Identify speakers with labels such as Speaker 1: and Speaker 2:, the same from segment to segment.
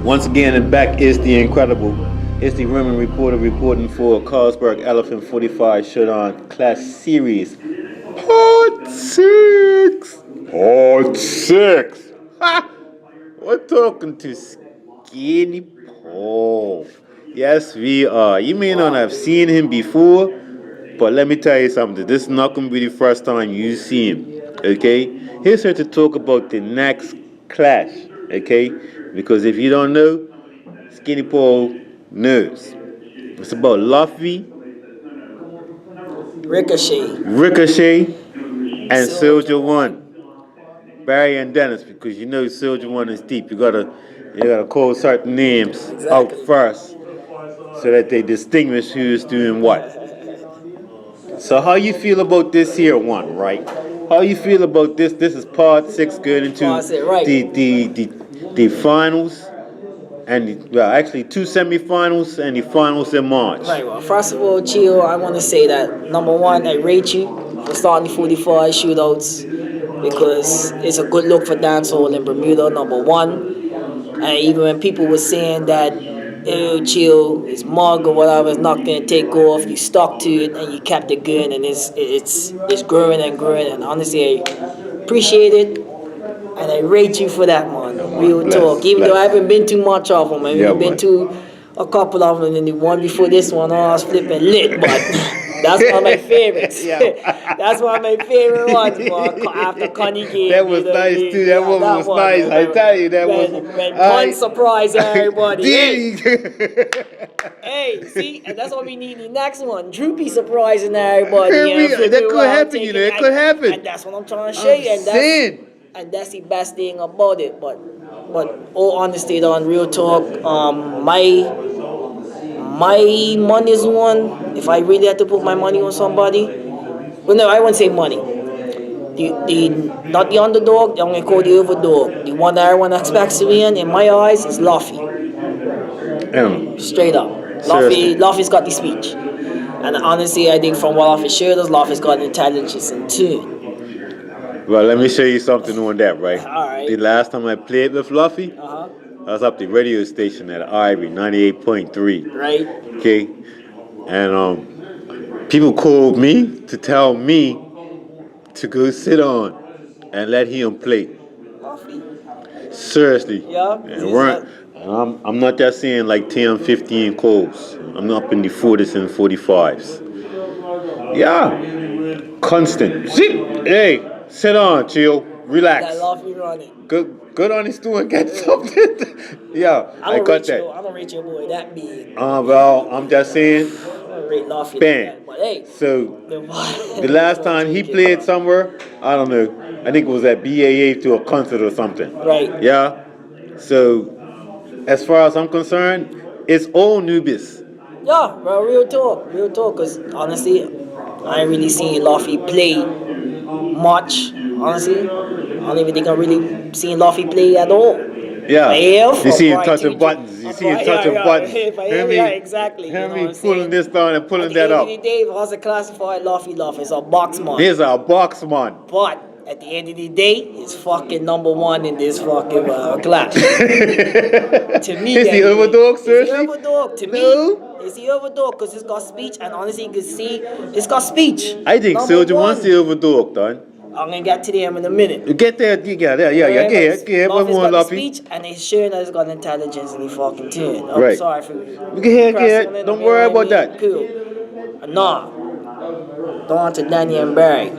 Speaker 1: Once again, and back is the incredible. It's the women reporter reporting for Carlsberg Elephant 45 Showdown Clash Series. Part 6! Part 6! Ha! We're talking to Skinny Paul. Yes, we are. You may not have seen him before, but let me tell you something. This is not going to be the first time you see him. Okay? He's here to talk about the next clash. Okay? Because if you don't know, Skinny Paul knows. It's about Luffy, Ricochet, and Soldier One. Barry and Dennis, because you know Soldier One is deep. You gotta call certain names out first so that they distinguish who's doing what. So how you feel about this here one, right? How you feel about this? This is part 6 going into the finals. And actually 2 semifinals and the finals in March.
Speaker 2: Right, well, first of all, Chio, I want to say that, number one, I rate you for starting the 45 shootouts because it's a good look for dancehall in Bermuda, number one. And even when people were saying that, Chio, it's mug or whatever, it's not going to take off, you stuck to it and you kept it going, and it's growing and growing. And honestly, I appreciate it. And I rate you for that, man. Real talk. Even though I haven't been too much of them. I've been to a couple of them, and the one before this one, I was flipping lit. But that's one of my favorites. That's one of my favorite ones, man. After Connie game.
Speaker 1: That was nice, too. That one was nice. I tell you, that was...
Speaker 2: When Con surprised everybody. Hey, see? And that's what we need in the next one. Droopy surprising everybody.
Speaker 1: That could happen, you know. It could happen.
Speaker 2: And that's what I'm trying to show you. And that's the best thing about it. But all honesty, on real talk, my money is one. If I really had to put my money on somebody, well, no, I wouldn't say money. Not the underdog. I'm gonna call the overdog. The one that everyone expects to win, in my eyes, is Luffy. Straight up, Luffy's got the speech. And honestly, I think from what Luffy showed us, Luffy's got intelligence and tune.
Speaker 1: Well, let me show you something on that, right?
Speaker 2: All right.
Speaker 1: The last time I played with Luffy, I was up the radio station at Ivory, 98.3.
Speaker 2: Right.
Speaker 1: Okay. And people called me to tell me to go sit on and let him play.
Speaker 2: Luffy.
Speaker 1: Seriously.
Speaker 2: Yeah.
Speaker 1: And I'm not just saying like 10, 15 calls. I'm up in the 40s and 45s. Yeah. Constant. Hey. Sit on, chill, relax.
Speaker 2: That Luffy running.
Speaker 1: Good on his stool and get something. Yeah, I got that.
Speaker 2: I'm gonna rate your boy that big.
Speaker 1: Well, I'm just saying.
Speaker 2: I'm gonna rate Luffy
Speaker 1: Bam.
Speaker 2: like that. But hey.
Speaker 1: So the last time he played somewhere, I don't know. I think it was at BAA to a concert or something.
Speaker 2: Right.
Speaker 1: Yeah. So as far as I'm concerned, it's all newbies.
Speaker 2: Yeah, bro, real talk. Cause honestly, I ain't really seen Luffy play much, honestly. I don't even think I'm really seeing Luffy play at all.
Speaker 1: Yeah, you see him touching buttons. You see him touching buttons.
Speaker 2: Exactly.
Speaker 1: Hear me pulling this down and pulling that up.
Speaker 2: At the end of the day, if I was to classify Luffy is a boxman.
Speaker 1: He's a boxman.
Speaker 2: But at the end of the day, he's fucking number one in this fucking clash. To me,
Speaker 1: is he overdog, seriously?
Speaker 2: Is he overdog? To me, is he overdog? Because it's got speech, and honestly, you can see it's got speech.
Speaker 1: I think Soldier wants the overdog, done.
Speaker 2: I'm gonna get to them in a minute.
Speaker 1: You get there, you get there, yeah. One more, Luffy.
Speaker 2: Speech, and it's showing that it's got intelligence in the fucking tune. I'm
Speaker 1: right.
Speaker 2: sorry for
Speaker 1: you get. Don't worry about that.
Speaker 2: Cool. Nah. Don't to Danny and Barry.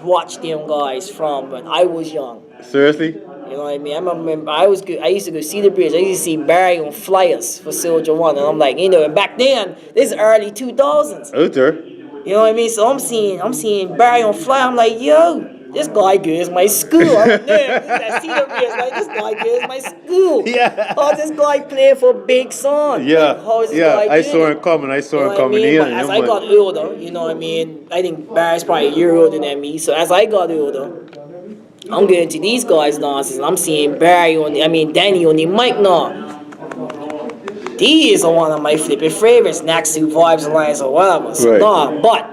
Speaker 2: Watch them guys from when I was young.
Speaker 1: Seriously?
Speaker 2: You know what I mean? I remember I used to go see the bridge. I used to see Barry on flyers for Soldier One, and I'm like, and back then, this is early 2000s.
Speaker 1: Okay.
Speaker 2: You know what I mean? So I'm seeing Barry on flyer. I'm like, yo, this guy goes my school. I'm like, I see the bridge, like, this guy goes my school.
Speaker 1: Yeah.
Speaker 2: How's this guy playing for Big Son?
Speaker 1: Yeah.
Speaker 2: How is this guy
Speaker 1: I saw him coming.
Speaker 2: As I got older, you know what I mean? I think Barry's probably a year older than me. So as I got older, I'm going to these guys' dances, and I'm seeing Danny on the mic now. These are one of my flipping favorites next to Vibes Alliance or whatever. So but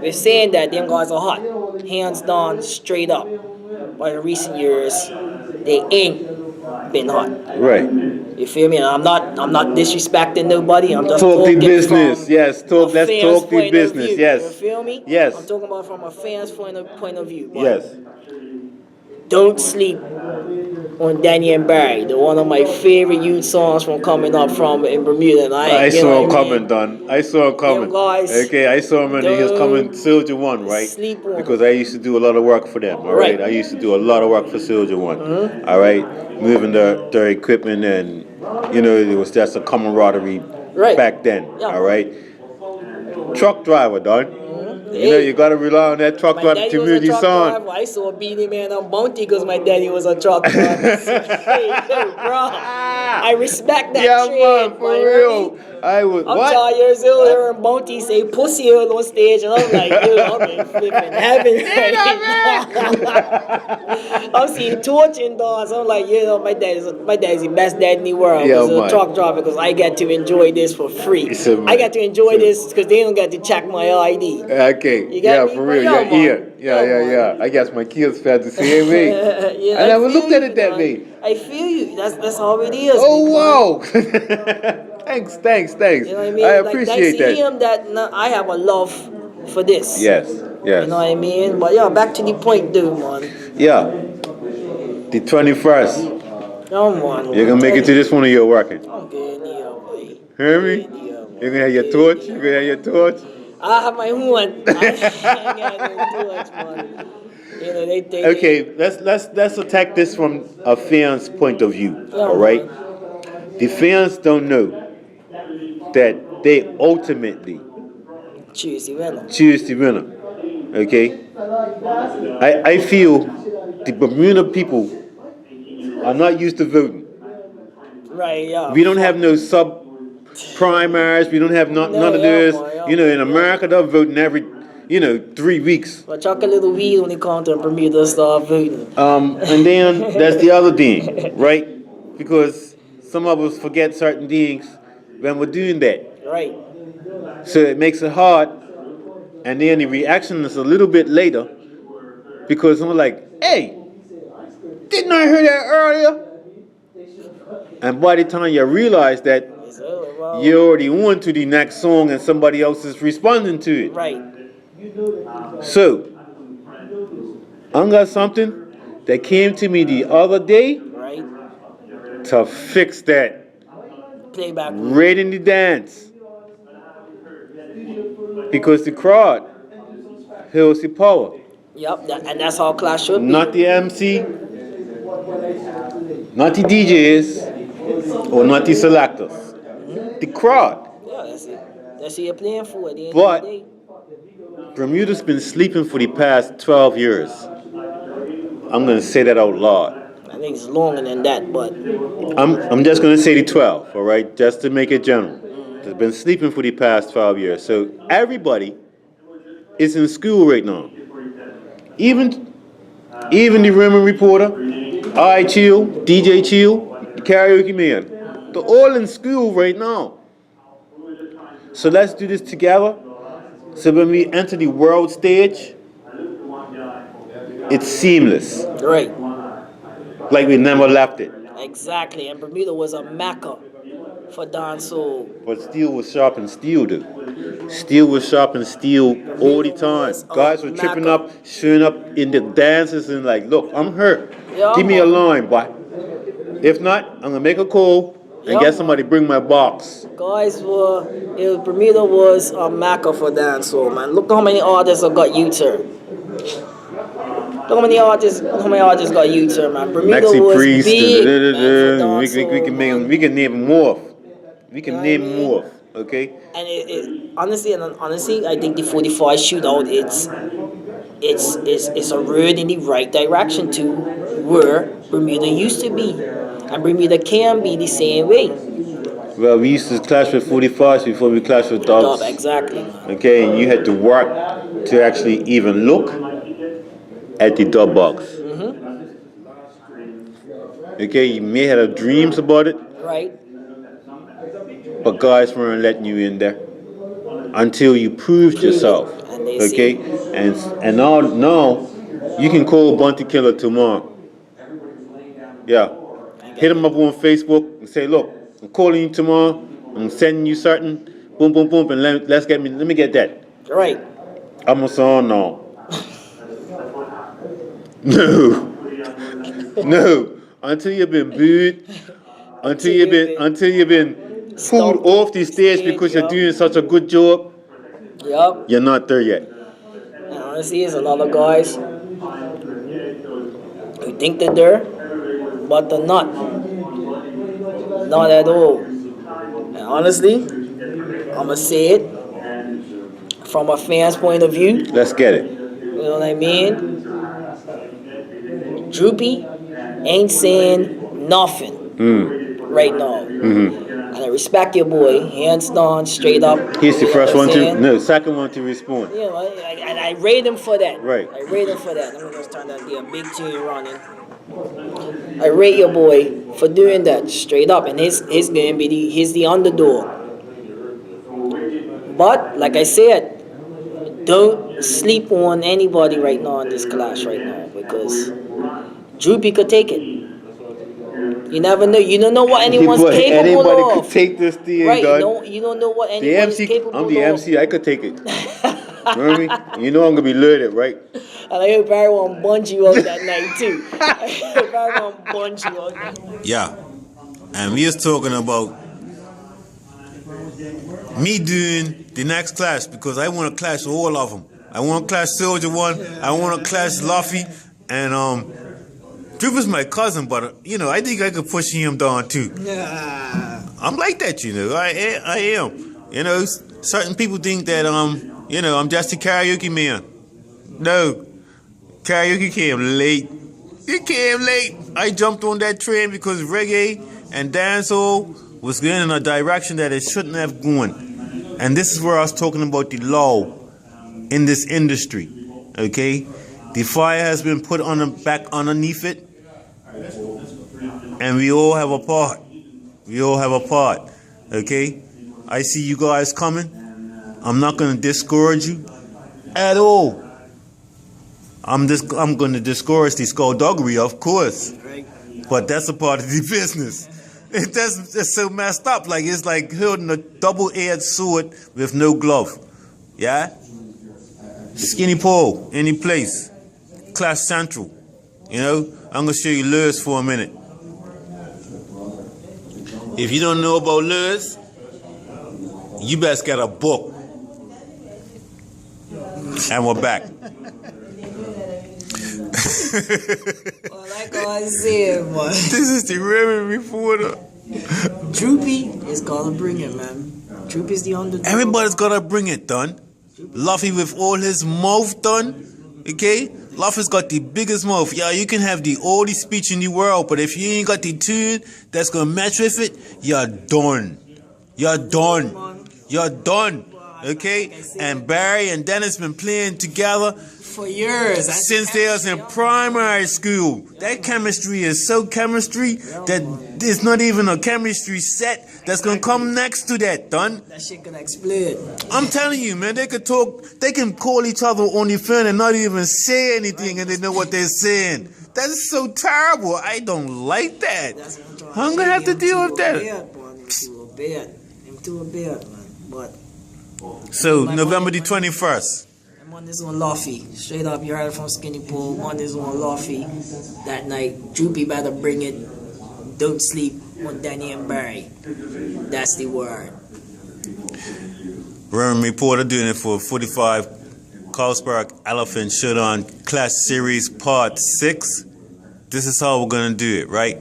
Speaker 2: we're saying that them guys are hot. Hands down, straight up. By the recent years, they ain't been hot.
Speaker 1: Right.
Speaker 2: You feel me? And I'm not disrespecting nobody. I'm just
Speaker 1: Talk the
Speaker 2: talking
Speaker 1: business.
Speaker 2: from
Speaker 1: Yes.
Speaker 2: a
Speaker 1: Let's
Speaker 2: fan's
Speaker 1: talk the
Speaker 2: point of
Speaker 1: business.
Speaker 2: view.
Speaker 1: Yes.
Speaker 2: You feel me?
Speaker 1: Yes.
Speaker 2: I'm talking about from a fan's point of view. But
Speaker 1: Yes.
Speaker 2: don't sleep on Danny and Barry, the one of my favorite youth songs from coming up from in Bermuda. And
Speaker 1: I
Speaker 2: you know
Speaker 1: saw
Speaker 2: what
Speaker 1: him
Speaker 2: I
Speaker 1: coming,
Speaker 2: mean?
Speaker 1: Don. I saw him coming.
Speaker 2: Them guys,
Speaker 1: Okay, I saw him when he was coming,
Speaker 2: don't
Speaker 1: Soldier One, right?
Speaker 2: sleep on
Speaker 1: Because
Speaker 2: them.
Speaker 1: I used to do a lot of work for them. All right,
Speaker 2: Right.
Speaker 1: I used to do a lot of work for Soldier One. All right, moving their equipment, and it was just a camaraderie
Speaker 2: Right.
Speaker 1: back then.
Speaker 2: Yeah,
Speaker 1: All
Speaker 2: man.
Speaker 1: right, truck driver, Don.
Speaker 2: Hey,
Speaker 1: You gotta rely on that truck
Speaker 2: my
Speaker 1: driver
Speaker 2: daddy
Speaker 1: to
Speaker 2: was
Speaker 1: move
Speaker 2: a
Speaker 1: the
Speaker 2: truck
Speaker 1: song.
Speaker 2: driver. I saw Beanie Man on Bounty because my daddy was a truck driver. Hey, yo, bro. I respect that
Speaker 1: Yeah,
Speaker 2: trade,
Speaker 1: man, for
Speaker 2: man.
Speaker 1: real. I was
Speaker 2: I'm
Speaker 1: what?
Speaker 2: 12 years old here and Bounty say pussy hole on stage and I'm like, yo, I'm in flipping heaven right now. I'm seeing torching dogs. I'm like, my dad's the best dad in the world
Speaker 1: Yeah,
Speaker 2: because he's a
Speaker 1: man.
Speaker 2: truck driver because I get to enjoy this for free.
Speaker 1: It's a man.
Speaker 2: I get to enjoy
Speaker 1: So-
Speaker 2: this because they don't get to check my ID.
Speaker 1: Okay.
Speaker 2: You get me?
Speaker 1: For
Speaker 2: But
Speaker 1: real.
Speaker 2: yeah,
Speaker 1: Yeah,
Speaker 2: man.
Speaker 1: yeah. I guess my kids felt the same way.
Speaker 2: Yeah,
Speaker 1: I never
Speaker 2: feel
Speaker 1: looked at
Speaker 2: you,
Speaker 1: it that
Speaker 2: dog.
Speaker 1: way.
Speaker 2: I feel you. That's how it is.
Speaker 1: Oh
Speaker 2: big man.
Speaker 1: wow! Thanks.
Speaker 2: You know what I mean?
Speaker 1: I
Speaker 2: Like thanks
Speaker 1: appreciate
Speaker 2: to
Speaker 1: that.
Speaker 2: him that I have a love for this.
Speaker 1: Yes.
Speaker 2: You know what I mean? But yeah, back to the point, dude, man.
Speaker 1: Yeah. The 21st.
Speaker 2: Come on,
Speaker 1: You're gonna make it to this one or you're working.
Speaker 2: I'm getting here, boy.
Speaker 1: Hear me? You're gonna have your torch. You're gonna have your torch.
Speaker 2: I have my own. I ain't got no torch, man. You know they
Speaker 1: Okay. Let's attack this from a fan's point of view.
Speaker 2: Yeah,
Speaker 1: All right.
Speaker 2: man.
Speaker 1: The fans don't know that they ultimately
Speaker 2: Choose the winner.
Speaker 1: choose the winner. Okay? I feel the Bermuda people are not used to voting.
Speaker 2: Right, yeah.
Speaker 1: We don't have no sub primaries. We don't have none of this. In America, they're voting every, 3 weeks.
Speaker 2: But chuck a little weed when it comes to Bermuda start voting.
Speaker 1: And then that's the other thing, right? Because some of us forget certain things when we're doing that.
Speaker 2: Right.
Speaker 1: So it makes it hard. And then the reaction is a little bit later because I'm like, hey, didn't I hear that earlier? And by the time you realize that
Speaker 2: It's over, bro.
Speaker 1: you already on to the next song and somebody else is responding to it.
Speaker 2: Right.
Speaker 1: So, I got something that came to me the other day
Speaker 2: Right.
Speaker 1: to fix that.
Speaker 2: Playback.
Speaker 1: Right in the dance. Because the crowd holds the power.
Speaker 2: Yep, and that's how Clash should be.
Speaker 1: Not the MC, not the DJs, or not the selectors. The crowd.
Speaker 2: Yeah, that's it. That's what you're playing for at the end
Speaker 1: But
Speaker 2: of the day.
Speaker 1: Bermuda's been sleeping for the past 12 years. I'm going to say that out loud.
Speaker 2: I think it's longer than that, but
Speaker 1: I'm just going to say the 12, all right? Just to make it general. They've been sleeping for the past 12 years. So everybody is in school right now. Even the Raymond Reporter, I Chill, DJ Chill, the Karaoke Man. They're all in school right now. So let's do this together. So when we enter the world stage, it's seamless.
Speaker 2: right.
Speaker 1: Like we never left it.
Speaker 2: Exactly. And Bermuda was a mecca for dancehall.
Speaker 1: But steel was sharp and steel, dude. Steel was sharp and steel all the time. Guys were tripping up, showing up in the dances and like, look, I'm hurt.
Speaker 2: Yeah,
Speaker 1: Give me a
Speaker 2: man.
Speaker 1: line, boy. If not, I'm gonna make a call and
Speaker 2: Yeah,
Speaker 1: get somebody to bring my box.
Speaker 2: Bermuda was a mecca for dancehall, man. Look how many artists have got U-turn. Look how many artists got U-turn, man. Bermuda
Speaker 1: Maxi
Speaker 2: was
Speaker 1: Priest,
Speaker 2: big, man, for
Speaker 1: we can
Speaker 2: dancehall, man.
Speaker 1: we can name more. We can
Speaker 2: You know
Speaker 1: name
Speaker 2: what I mean?
Speaker 1: more. Okay.
Speaker 2: And honestly, I think the 45 shootout it's a road in the right direction to where Bermuda used to be, and Bermuda can be the same way.
Speaker 1: Well, we used to clash with 45s before we clashed with dubs.
Speaker 2: Exactly.
Speaker 1: Okay, and you had to work to actually even look at the dub box. Okay, you may have dreams about it,
Speaker 2: Right.
Speaker 1: but guys weren't letting you in there until you proved yourself.
Speaker 2: And they
Speaker 1: Okay, and now you can call Bunty Killer tomorrow. Yeah, hit him up on Facebook and say, look, I'm calling you tomorrow. I'm sending you certain. Boom, boom, boom, and let me get that.
Speaker 2: Right.
Speaker 1: I'm gonna say, oh no. No. Until you've been booed, until you've been pulled off the stage because you're doing such a good job.
Speaker 2: Yup.
Speaker 1: You're not there yet.
Speaker 2: And honestly, there's a lot of guys who think they're there, but they're not. Not at all. And honestly, I'ma say it from a fan's point of view.
Speaker 1: Let's get it.
Speaker 2: You know what I mean? Droopy ain't saying nothing right now. And I respect your boy, hands down, straight up.
Speaker 1: He's the first one
Speaker 2: saying?
Speaker 1: to, no, second one to respond.
Speaker 2: You know, and I rate him for that.
Speaker 1: Right.
Speaker 2: I rate him for that. Let me just turn that a big tune running. I rate your boy for doing that straight up, and his game be he's the underdog. But like I said, don't sleep on anybody right now in this clash right now because Droopy could take it. You never know. You don't know what anyone's capable
Speaker 1: anybody
Speaker 2: of.
Speaker 1: Could take this thing,
Speaker 2: right?
Speaker 1: done.
Speaker 2: You don't know what anyone's capable of.
Speaker 1: I'm the MC. I could take it. Remember me? You know I'm gonna be loaded, right?
Speaker 2: And I hope everyone bunch you out that night too. I hope everyone bunch you out.
Speaker 3: Yeah, and we is talking about me doing the next clash because I want to clash all of them. I want to clash Soldier One. I want to clash Luffy, and Droop is my cousin, but you know I think I could push him down too. I'm like that, you know. I am. You know, certain people think that you know, I'm just a karaoke man. No, karaoke came late. It came late. I jumped on that train because reggae and dancehall was going in a direction that it shouldn't have gone. And this is where I was talking about the law in this industry. Okay, the fire has been put on the back underneath it, and we all have a part. We all have a part. Okay, I see you guys coming. I'm not going to discourage you at all. I'm going to discourage the skullduggery, of course, but that's a part of the business. It's so messed up. Like it's like holding a double-edged sword with no glove. Yeah. Skinny Paul, any place. Clash Central. You know, I'm gonna show you lures for a minute. If you don't know about lures, you best get a book. And we're back.
Speaker 2: Well, like I said, man.
Speaker 3: This is the Reverend Reporter.
Speaker 2: Droopy is gonna bring it, man. Droopy's the underdog.
Speaker 3: Everybody's gotta bring it, done. Luffy with all his mouth done. Okay? Luffy's got the biggest mouth. Yeah, you can have the oldest speech in the world, but if you ain't got the tune that's gonna match with it, you're done. You're done. You're done. Okay? And Barry and Dennis been playing together
Speaker 2: for years
Speaker 3: since they was in primary school. That chemistry is so chemistry that there's not even a chemistry set that's gonna come next to that, done.
Speaker 2: That shit gonna explode.
Speaker 3: I'm telling you, man, they could talk, they can call each other on the phone and not even say anything and they know what they're saying. That is so terrible. I don't like that. I'm gonna have to deal with that.
Speaker 2: I'm too bad, man. But
Speaker 3: so November the 21st.
Speaker 2: I'm on this one Luffy. Straight up, you heard it from Skinny Pool. I'm on this one Luffy. That night, Droopy better bring it. Don't sleep on Danny and Barry. That's the word.
Speaker 3: Reverend Reporter doing it for 45 Carlsberg Elephant Showdown Clash Series Part 6. This is how we're gonna do it, right?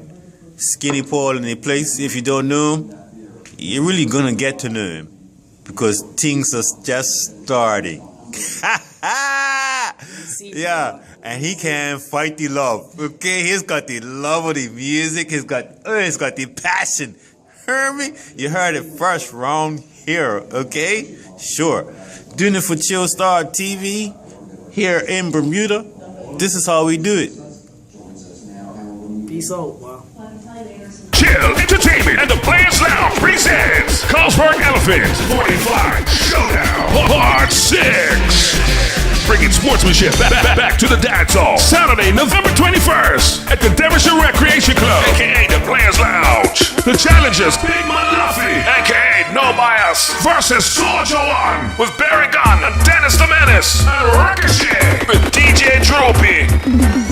Speaker 3: Skinny Paul in the place. If you don't know him, you're really gonna get to know him because things are just starting. Yeah, and he can fight the love. Okay, he's got the love of the music. He's got the passion. Heard me? You heard it first round here. Okay, sure. Doing it for Chill Star TV here in Bermuda. This is how we do it.
Speaker 2: Peace out, wow.
Speaker 4: Chill Entertainment and the Players Lounge presents Carlsberg Elephant 45 Showdown Part 6. bringing sportsmanship back to the dance hall. Saturday, November 21st at the Derbyshire Recreation Club, aka the Players Lounge. The challengers, Big Malafi, aka No Bias, versus Soldier One with Barry Gunn and Dennis the Menace, and Ricochet with DJ Droopy.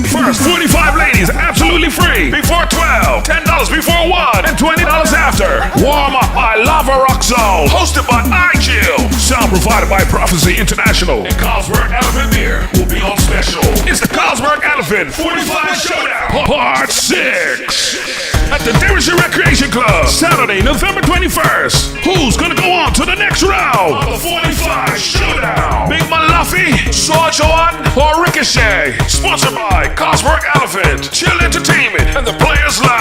Speaker 4: First 45 ladies absolutely free before 12, $10 before 1, and $20 after. Warm up by Lava Rock Zone, hosted by iChill. Sound provided by Prophecy International. And Carlsberg Elephant Beer will be on special. It's the Carlsberg Elephant 45 Showdown Part 6 at the Derbyshire Recreation Club, Saturday, November 21st. Who's gonna go on to the next round of the 45 Showdown? Big Malafi, Soldier One, or Ricochet? Sponsored by Carlsberg Elephant, Chill Entertainment, and the Players Lounge.